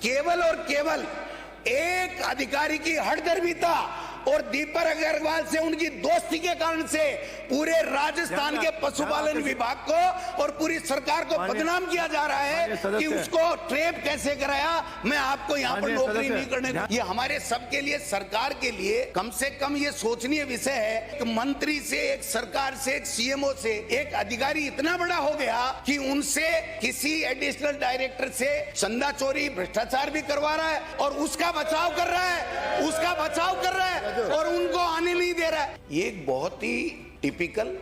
केवल और केवल एक अधिकारी की हठधर्मिता और दीपक अग्रवाल से उनकी दोस्ती के कारण से पूरे राजस्थान के पशुपालन विभाग को और पूरी सरकार को बदनाम किया जा रहा है कि उसको ट्रेप कैसे कराया। मैं आपको यहाँ पर नौकरी नहीं करने दूं। ये हमारे सबके लिए, सरकार के लिए कम से कम ये सोचनीय विषय है कि मंत्री से, एक सरकार से, एक सीएमओ से एक अधिकारी इतना बड़ा हो गया कि उनसे किसी एडिशनल डायरेक्टर से चंदा चोरी, भ्रष्टाचार भी करवा रहा है और उसका बचाव कर रहा है, उसका बचाव कर रहा है और उनको आने नहीं दे रहा है। ये एक बहुत ही टिपिकल,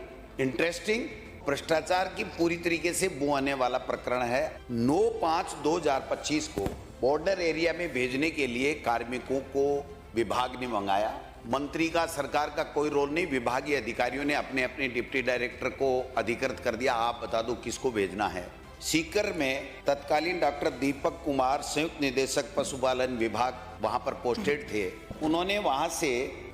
इंटरेस्टिंग, भ्रष्टाचार की पूरी तरीके से बू आने वाला प्रकरण है। 9/5/2025 को बॉर्डर एरिया में भेजने के लिए कार्मिकों को विभाग ने मंगाया। मंत्री का, सरकार का कोई रोल नहीं, विभागीय अधिकारियों ने अपने अपने डिप्टी डायरेक्टर को अधिकृत कर दिया, आप बता दो किसको भेजना है। सीकर में तत्कालीन डॉक्टर दीपक कुमार, संयुक्त निदेशक पशुपालन विभाग, वहां पर पोस्टेड थे। उन्होंने वहां से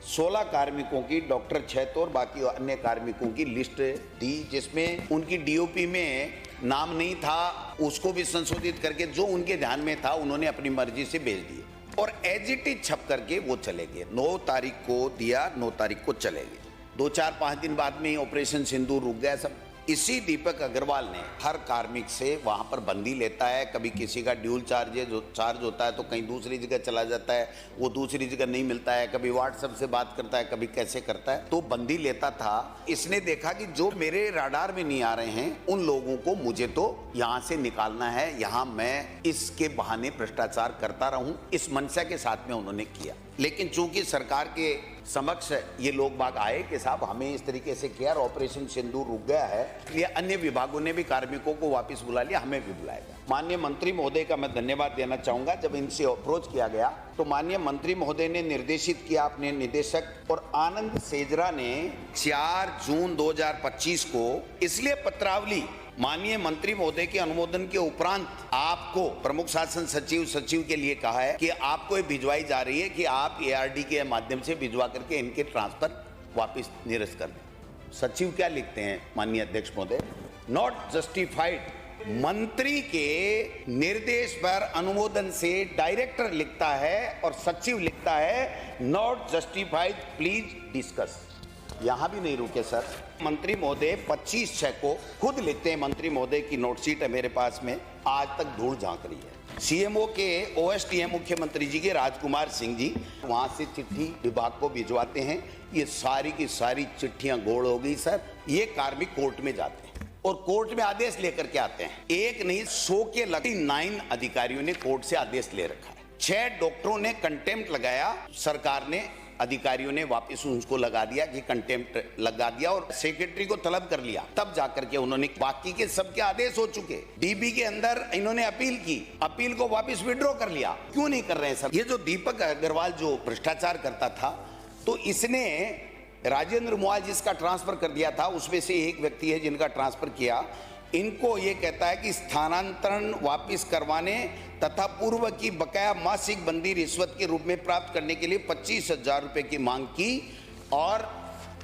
16 कार्मिकों की, डॉक्टर छैत और बाकी अन्य कार्मिकों की लिस्ट दी, जिसमें उनकी डीओपी में नाम नहीं था, उसको भी संशोधित करके जो उनके ध्यान में था उन्होंने अपनी मर्जी से भेज दिए और एज इट इज छप करके वो चले गए। 9 तारीख को दिया, 9 तारीख को चले गए। 2-4-5 दिन बाद में ऑपरेशन सिंदूर रुक गया सब। इसी दीपक अग्रवाल ने हर कार्मिक से वहां पर बंदी लेता है, कभी किसी का ड्यूल चार्ज होता है तो कहीं दूसरी जगह चला जाता है, वो दूसरी जगह नहीं मिलता है, कभी व्हाट्सएप से बात करता है, कभी कैसे करता है, तो बंदी लेता था। इसने देखा कि जो मेरे राडार में नहीं आ रहे हैं उन लोगों को मुझे तो यहाँ से निकालना है, यहाँ मैं इसके बहाने भ्रष्टाचार करता रहूं, इस मंशा के साथ में उन्होंने किया। लेकिन चूंकि सरकार के समक्ष ये लोग बाग आए कि साहब हमें इस तरीके से किया और ऑपरेशन सिंदूर रुक गया है, इसलिए अन्य विभागों ने भी कार्मिकों को वापस बुला लिया, हमें भी बुलाएगा। माननीय मंत्री महोदय का मैं धन्यवाद देना चाहूंगा। जब इनसे अप्रोच किया गया तो माननीय मंत्री महोदय ने निर्देशित किया अपने निदेशक और आनंद सेजरा ने 4 जून 2025 को इसलिए पत्रावली माननीय मंत्री महोदय के अनुमोदन के उपरांत आपको प्रमुख शासन सचिव के लिए कहा है कि आपको ये भिजवाई जा रही है कि आप एआरडी के माध्यम से भिजवा करके इनके ट्रांसफर वापस निरस्त कर दें। सचिव क्या लिखते हैं माननीय अध्यक्ष महोदय? Not justified. मंत्री के निर्देश पर अनुमोदन से डायरेक्टर लिखता है और सचिव लिखता है नॉट जस्टिफाइड, प्लीज डिस्कस। यहां भी नहीं रुके सर। मंत्री महोदय 25/6 को खुद लिखते हैं, मंत्री महोदय की नोटशीट है मेरे पास में, आज तक धूल झांक रही है। सीएमओ के ओएसडीएम मुख्यमंत्री जी के राजकुमार सिंह जी वहां से चिट्ठी विभाग को भिजवाते हैं। ये सारी की सारी चिट्ठियां गोड़ हो गई सर। ये कार्मिक कोर्ट में जाते हैं और कोर्ट में आदेश लेकर के आते हैं। एक नहीं 100 के लगभग 9 अधिकारियों ने कोर्ट से आदेश ले रखा है। 6 डॉक्टरों ने कंटेम्प्ट लगाया, सरकार ने, अधिकारियों ने वापस उसको लगा दिया कि कंटेम्प्ट लगा दिया और सेक्रेटरी को तलब कर लिया। तब जाकर के उन्होंने, बाकी के सबके आदेश हो चुके, डीबी के अंदर इन्होंने अपील की, अपील को वापस विड्रॉ कर लिया। क्यों नहीं कर रहे हैं सर? ये जो दीपक अग्रवाल जो भ्रष्टाचार करता था, तो इसने राजेंद्र मुआज जिसका ट्रांसफर कर दिया था, उसमें से एक व्यक्ति है जिनका ट्रांसफर किया। इनको ये कहता है कि स्थानांतरण वापस करवाने तथा पूर्व की बकाया मासिक बंदी रिश्वत के रूप में प्राप्त करने के लिए 25,000 रुपए की मांग की और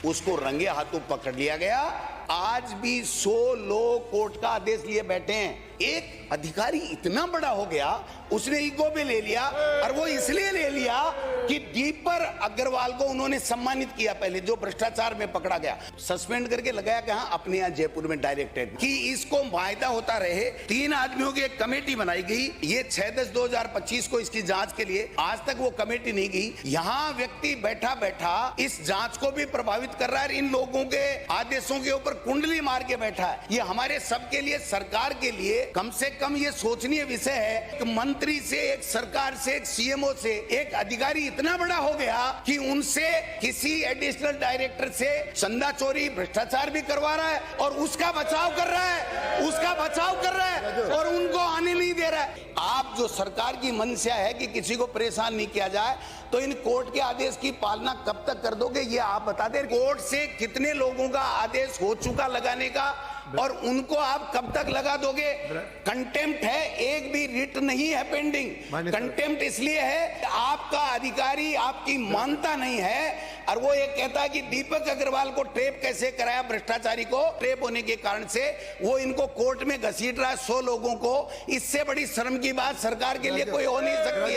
उसको रंगे हाथों पकड़ लिया गया। आज भी 100 लोग कोर्ट का आदेश लिए बैठे हैं। एक अधिकारी इतना बड़ा हो गया, उसने ईगो भी ले लिया और वो इसलिए ले लिया कि दीपक अग्रवाल को उन्होंने सम्मानित किया पहले, जो भ्रष्टाचार में पकड़ा गया, सस्पेंड करके लगाया कहां? अपने यहां जयपुर में डायरेक्टेड, कि इसको फायदा होता रहे। 3 आदमियों की एक कमेटी बनाई गई, ये 6/10/2025 को इसकी जांच के लिए। आज तक वो कमेटी नहीं गई। यहाँ व्यक्ति बैठा बैठा इस जांच को भी प्रभावित कर रहा है, इन लोगों के आदेशों के ऊपर कुंडली मार के बैठा है। ये हमारे सबके लिए, सरकार के लिए कम से कम ये सोचनीय विषय है कि मंत्री से, एक सरकार से, एक सीएमओ से एक अधिकारी इतना बड़ा हो गया कि उनसे किसी एडिशनल डायरेक्टर से चंदा चोरी, भ्रष्टाचार भी करवा रहा है और उसका बचाव कर रहा है, उसका बचाव कर रहा है और उनको आने नहीं दे रहा है। आप जो सरकार की मंशा है कि किसी को परेशान नहीं किया जाए, तो इन कोर्ट के आदेश की पालना कब तक कर दोगे ये आप बता दें। कोर्ट से कितने लोगों का आदेश हो चुका लगाने का और उनको आप कब तक लगा दोगे? कंटेम्प्ट है, एक भी रिट नहीं है पेंडिंग। कंटेम्प्ट इसलिए है कि आपका अधिकारी आपकी मानता नहीं है, और वो ये कहता है कि दीपक अग्रवाल को ट्रेप कैसे कराया, भ्रष्टाचारी को ट्रेप होने के कारण से वो इनको कोर्ट में घसीट रहा है 100 लोगों को। इससे बड़ी शर्म की बात सरकार के लिए कोई हो नहीं सकती है।